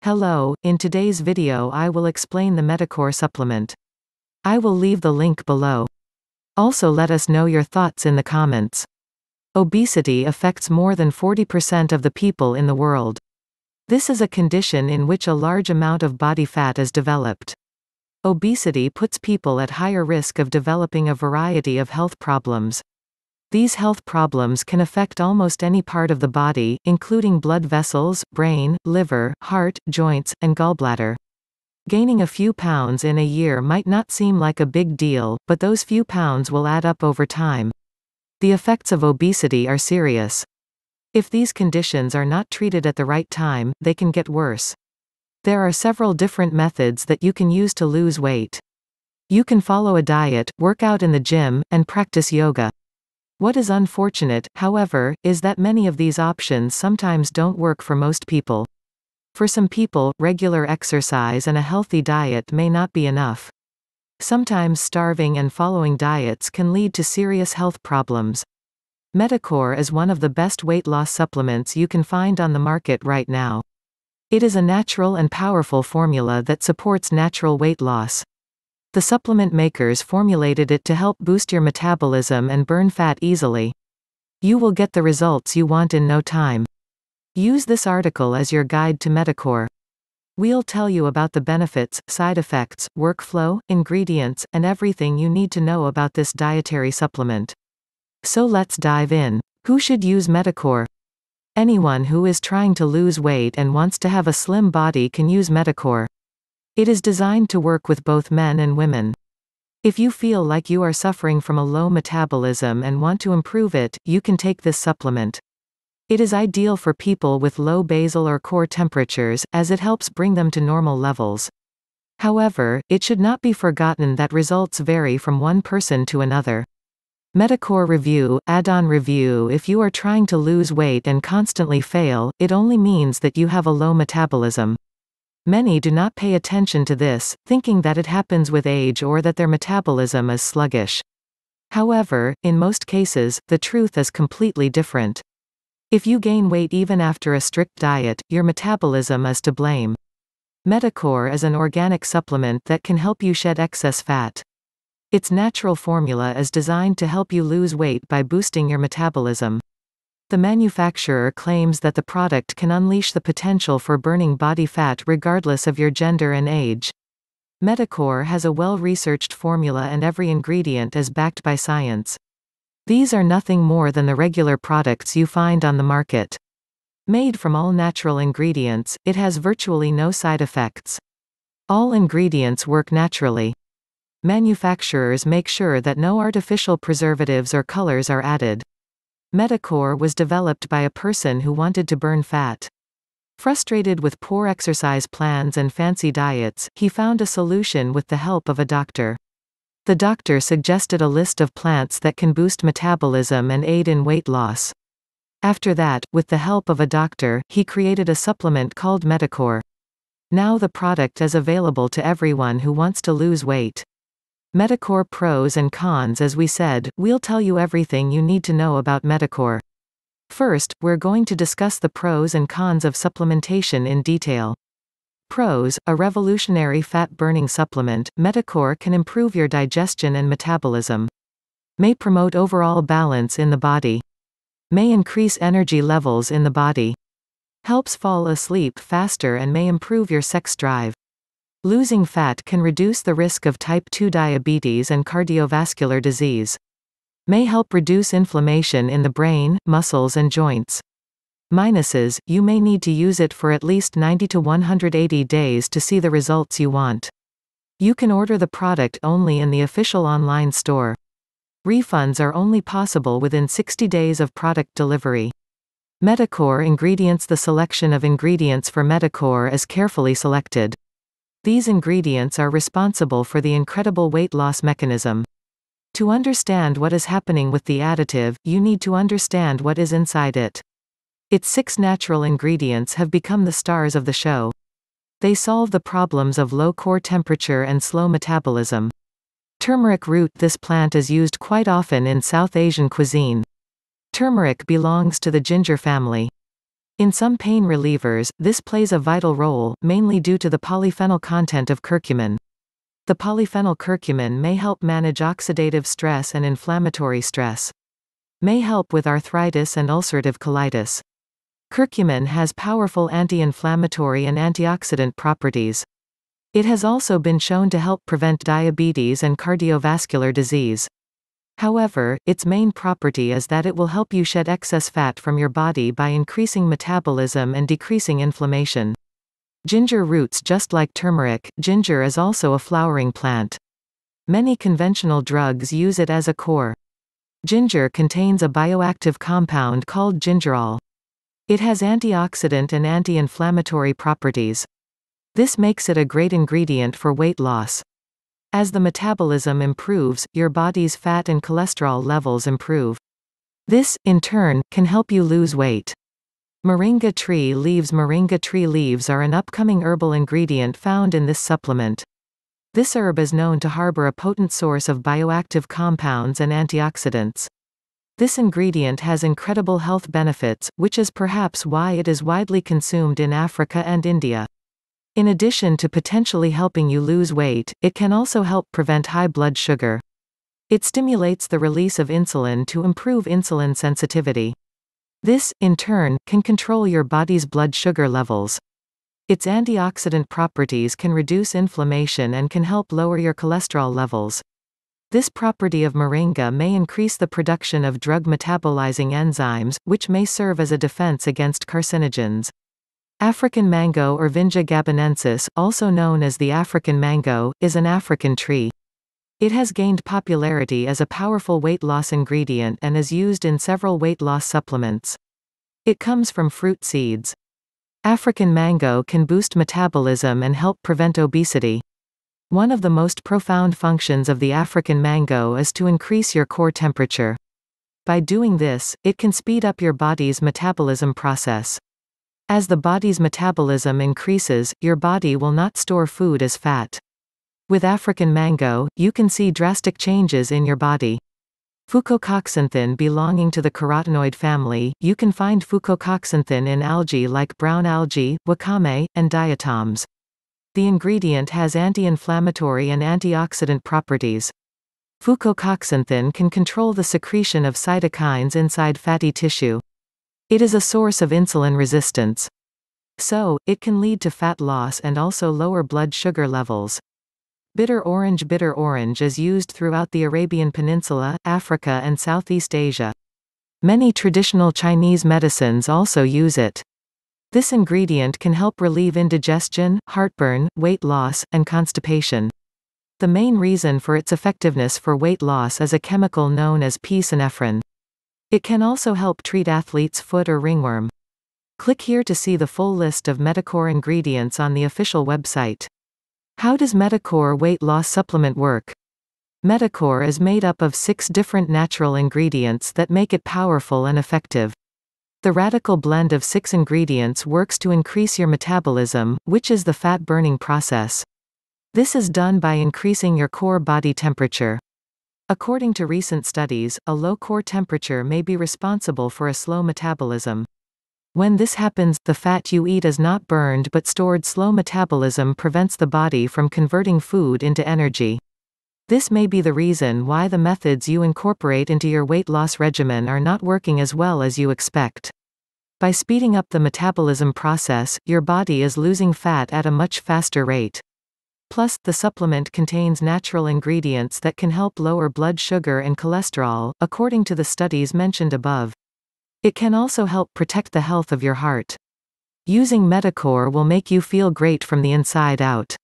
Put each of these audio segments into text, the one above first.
Hello, in today's video I will explain the Meticore supplement. I will leave the link below. Also let us know your thoughts in the comments. Obesity affects more than 40% of the people in the world. This is a condition in which a large amount of body fat is developed. Obesity puts people at higher risk of developing a variety of health problems. These health problems can affect almost any part of the body, including blood vessels, brain, liver, heart, joints, and gallbladder. Gaining a few pounds in a year might not seem like a big deal, but those few pounds will add up over time. The effects of obesity are serious. If these conditions are not treated at the right time, they can get worse. There are several different methods that you can use to lose weight. You can follow a diet, work out in the gym, and practice yoga. What is unfortunate, however, is that many of these options sometimes don't work for most people. For some people, regular exercise and a healthy diet may not be enough. Sometimes starving and following diets can lead to serious health problems. Meticore is one of the best weight loss supplements you can find on the market right now. It is a natural and powerful formula that supports natural weight loss. The supplement makers formulated it to help boost your metabolism and burn fat easily. You will get the results you want in no time. Use this article as your guide to Meticore. We'll tell you about the benefits, side effects, workflow, ingredients, and everything you need to know about this dietary supplement. So let's dive in. Who should use Meticore? Anyone who is trying to lose weight and wants to have a slim body can use Meticore. It is designed to work with both men and women. If you feel like you are suffering from a low metabolism and want to improve it, you can take this supplement. It is ideal for people with low basal or core temperatures, as it helps bring them to normal levels. However, it should not be forgotten that results vary from one person to another. Meticore Reviw, add-on Reviw. If you are trying to lose weight and constantly fail, it only means that you have a low metabolism. Many do not pay attention to this, thinking that it happens with age or that their metabolism is sluggish. However, in most cases, the truth is completely different. If you gain weight even after a strict diet, your metabolism is to blame. Meticore is an organic supplement that can help you shed excess fat. Its natural formula is designed to help you lose weight by boosting your metabolism. The manufacturer claims that the product can unleash the potential for burning body fat regardless of your gender and age. Meticore has a well-researched formula and every ingredient is backed by science. These are nothing more than the regular products you find on the market. Made from all natural ingredients, it has virtually no side effects. All ingredients work naturally. Manufacturers make sure that no artificial preservatives or colors are added. Meticore was developed by a person who wanted to burn fat. Frustrated with poor exercise plans and fancy diets, he found a solution with the help of a doctor. The doctor suggested a list of plants that can boost metabolism and aid in weight loss. After that, with the help of a doctor, he created a supplement called Meticore. Now the product is available to everyone who wants to lose weight. Meticore pros and cons. As we said, we'll tell you everything you need to know about Meticore. First, we're going to discuss the pros and cons of supplementation in detail. Pros: a revolutionary fat-burning supplement, Meticore can improve your digestion and metabolism. May promote overall balance in the body. May increase energy levels in the body. Helps fall asleep faster and may improve your sex drive. Losing fat can reduce the risk of type 2 diabetes and cardiovascular disease. May help reduce inflammation in the brain, muscles and joints. Minuses: you may need to use it for at least 90 to 180 days to see the results you want. You can order the product only in the official online store. Refunds are only possible within 60 days of product delivery. Meticore ingredients: the selection of ingredients for Meticore is carefully selected. These ingredients are responsible for the incredible weight loss mechanism. To understand what is happening with the additive, you need to understand what is inside it. Its 6 natural ingredients have become the stars of the show. They solve the problems of low core temperature and slow metabolism. Turmeric root: this plant is used quite often in South Asian cuisine. Turmeric belongs to the ginger family. In some pain relievers, this plays a vital role, mainly due to the polyphenol content of curcumin. The polyphenol curcumin may help manage oxidative stress and inflammatory stress. May help with arthritis and ulcerative colitis. Curcumin has powerful anti-inflammatory and antioxidant properties. It has also been shown to help prevent diabetes and cardiovascular disease. However, its main property is that it will help you shed excess fat from your body by increasing metabolism and decreasing inflammation. Ginger roots. Just like turmeric, ginger is also a flowering plant. Many conventional drugs use it as a core. Ginger contains a bioactive compound called gingerol. It has antioxidant and anti-inflammatory properties. This makes it a great ingredient for weight loss. As the metabolism improves, your body's fat and cholesterol levels improve. This, in turn, can help you lose weight. Moringa tree leaves. Moringa tree leaves are an upcoming herbal ingredient found in this supplement. This herb is known to harbor a potent source of bioactive compounds and antioxidants. This ingredient has incredible health benefits, which is perhaps why it is widely consumed in Africa and India. In addition to potentially helping you lose weight, it can also help prevent high blood sugar. It stimulates the release of insulin to improve insulin sensitivity. This, in turn, can control your body's blood sugar levels. Its antioxidant properties can reduce inflammation and can help lower your cholesterol levels. This property of moringa may increase the production of drug-metabolizing enzymes, which may serve as a defense against carcinogens. African mango or Vinja gabonensis, also known as the African mango, is an African tree. It has gained popularity as a powerful weight loss ingredient and is used in several weight loss supplements. It comes from fruit seeds. African mango can boost metabolism and help prevent obesity. One of the most profound functions of the African mango is to increase your core temperature. By doing this, it can speed up your body's metabolism process. As the body's metabolism increases, your body will not store food as fat. With African mango, you can see drastic changes in your body. Fucocoxanthin. Belonging to the carotenoid family, you can find fucocoxanthin in algae like brown algae, wakame, and diatoms. The ingredient has anti-inflammatory and antioxidant properties. Fucocoxanthin can control the secretion of cytokines inside fatty tissue. It is a source of insulin resistance. So, it can lead to fat loss and also lower blood sugar levels. Bitter orange. Bitter orange is used throughout the Arabian Peninsula, Africa and Southeast Asia. Many traditional Chinese medicines also use it. This ingredient can help relieve indigestion, heartburn, weight loss, and constipation. The main reason for its effectiveness for weight loss is a chemical known as P-synephrine. It can also help treat athlete's foot or ringworm. Click here to see the full list of Meticore ingredients on the official website. How does Meticore weight loss supplement work? Meticore is made up of 6 different natural ingredients that make it powerful and effective. The radical blend of 6 ingredients works to increase your metabolism, which is the fat-burning process. This is done by increasing your core body temperature. According to recent studies, a low core temperature may be responsible for a slow metabolism. When this happens, the fat you eat is not burned but stored. Slow metabolism prevents the body from converting food into energy. This may be the reason why the methods you incorporate into your weight loss regimen are not working as well as you expect. By speeding up the metabolism process, your body is losing fat at a much faster rate. Plus, the supplement contains natural ingredients that can help lower blood sugar and cholesterol, according to the studies mentioned above. It can also help protect the health of your heart. Using Meticore will make you feel great from the inside out.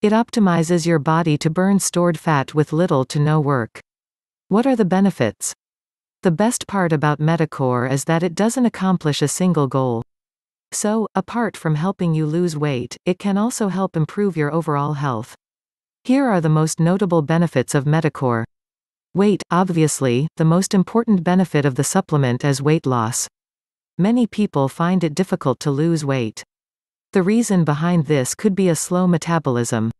It optimizes your body to burn stored fat with little to no work. What are the benefits? The best part about Meticore is that it doesn't accomplish a single goal. So, apart from helping you lose weight, it can also help improve your overall health. Here are the most notable benefits of Meticore. Weight. Obviously, the most important benefit of the supplement is weight loss. Many people find it difficult to lose weight. The reason behind this could be a slow metabolism.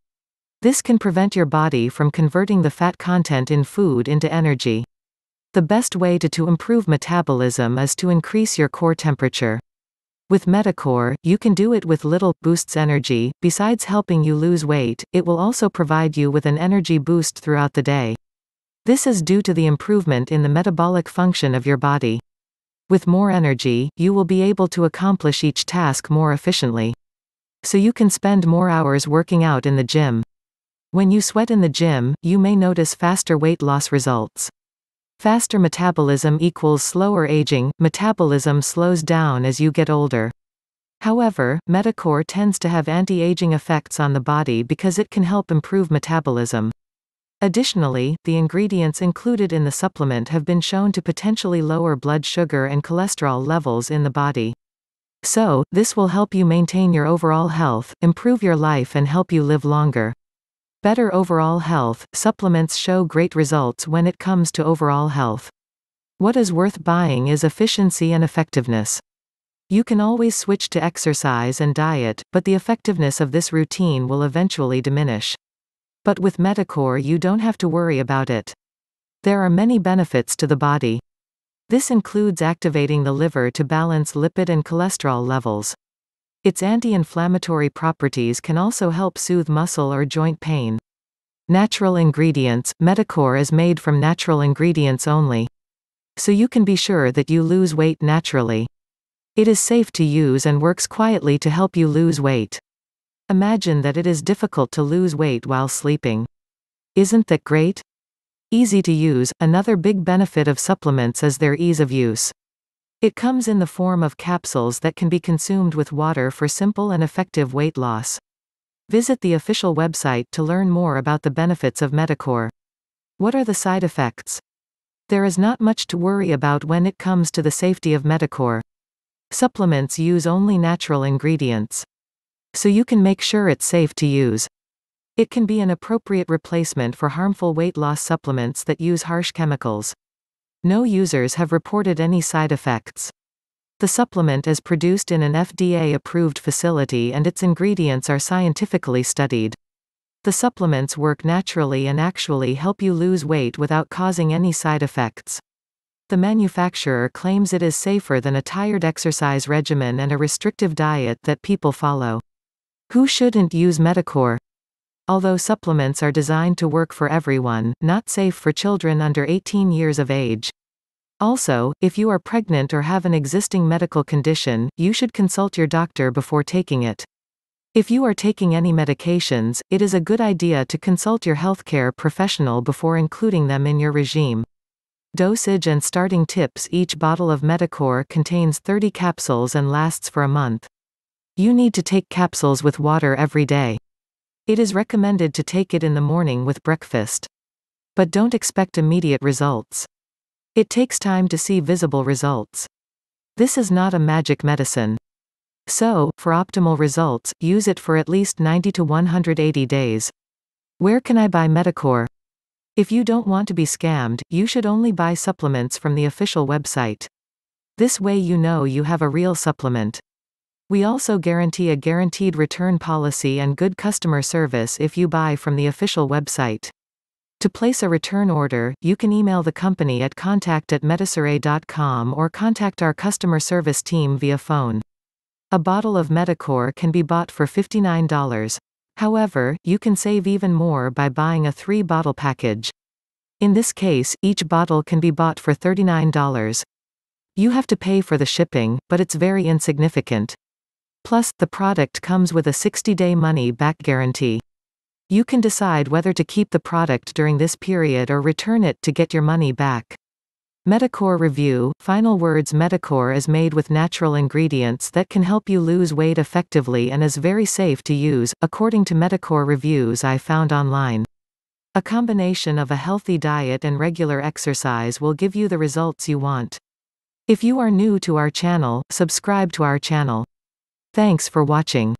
This can prevent your body from converting the fat content in food into energy. The best way to improve metabolism is to increase your core temperature. With Meticore, you can do it with little boosts energy. Besides helping you lose weight, it will also provide you with an energy boost throughout the day. This is due to the improvement in the metabolic function of your body. With more energy, you will be able to accomplish each task more efficiently. So you can spend more hours working out in the gym. When you sweat in the gym, you may notice faster weight loss results. Faster metabolism equals slower aging. Metabolism slows down as you get older. However, Meticore tends to have anti-aging effects on the body because it can help improve metabolism. Additionally, the ingredients included in the supplement have been shown to potentially lower blood sugar and cholesterol levels in the body. So, this will help you maintain your overall health, improve your life, and help you live longer. Better overall health. Supplements show great results when it comes to overall health. What is worth buying is efficiency and effectiveness. You can always switch to exercise and diet, but the effectiveness of this routine will eventually diminish. But with Meticore, you don't have to worry about it. There are many benefits to the body. This includes activating the liver to balance lipid and cholesterol levels. Its anti-inflammatory properties can also help soothe muscle or joint pain. Natural ingredients. Meticore is made from natural ingredients only. So you can be sure that you lose weight naturally. It is safe to use and works quietly to help you lose weight. Imagine that it is difficult to lose weight while sleeping. Isn't that great? Easy to use. Another big benefit of supplements is their ease of use. It comes in the form of capsules that can be consumed with water for simple and effective weight loss. Visit the official website to learn more about the benefits of Meticore. What are the side effects? There is not much to worry about when it comes to the safety of Meticore. Supplements use only natural ingredients. So you can make sure it's safe to use. It can be an appropriate replacement for harmful weight loss supplements that use harsh chemicals. No users have reported any side effects. The supplement is produced in an FDA-approved facility and its ingredients are scientifically studied. The supplements work naturally and actually help you lose weight without causing any side effects. The manufacturer claims it is safer than a tired exercise regimen and a restrictive diet that people follow. Who shouldn't use Meticore? Although supplements are designed to work for everyone, not safe for children under 18 years of age. Also, if you are pregnant or have an existing medical condition, you should consult your doctor before taking it. If you are taking any medications, it is a good idea to consult your healthcare professional before including them in your regime. Dosage and starting tips. Each bottle of Meticore contains 30 capsules and lasts for a month. You need to take capsules with water every day. It is recommended to take it in the morning with breakfast. But don't expect immediate results. It takes time to see visible results. This is not a magic medicine. So, for optimal results, use it for at least 90 to 180 days. Where can I buy Meticore? If you don't want to be scammed, you should only buy supplements from the official website. This way you know you have a real supplement. We also guarantee a guaranteed return policy and good customer service if you buy from the official website. To place a return order, you can email the company at contact@meticore.com or contact our customer service team via phone. A bottle of Meticore can be bought for $59. However, you can save even more by buying a 3-bottle package. In this case, each bottle can be bought for $39. You have to pay for the shipping, but it's very insignificant. Plus, the product comes with a 60-day money-back guarantee. You can decide whether to keep the product during this period or return it to get your money back. Meticore Review. Final words. Meticore is made with natural ingredients that can help you lose weight effectively and is very safe to use, according to Meticore reviews I found online. A combination of a healthy diet and regular exercise will give you the results you want. If you are new to our channel, subscribe to our channel. Thanks for watching.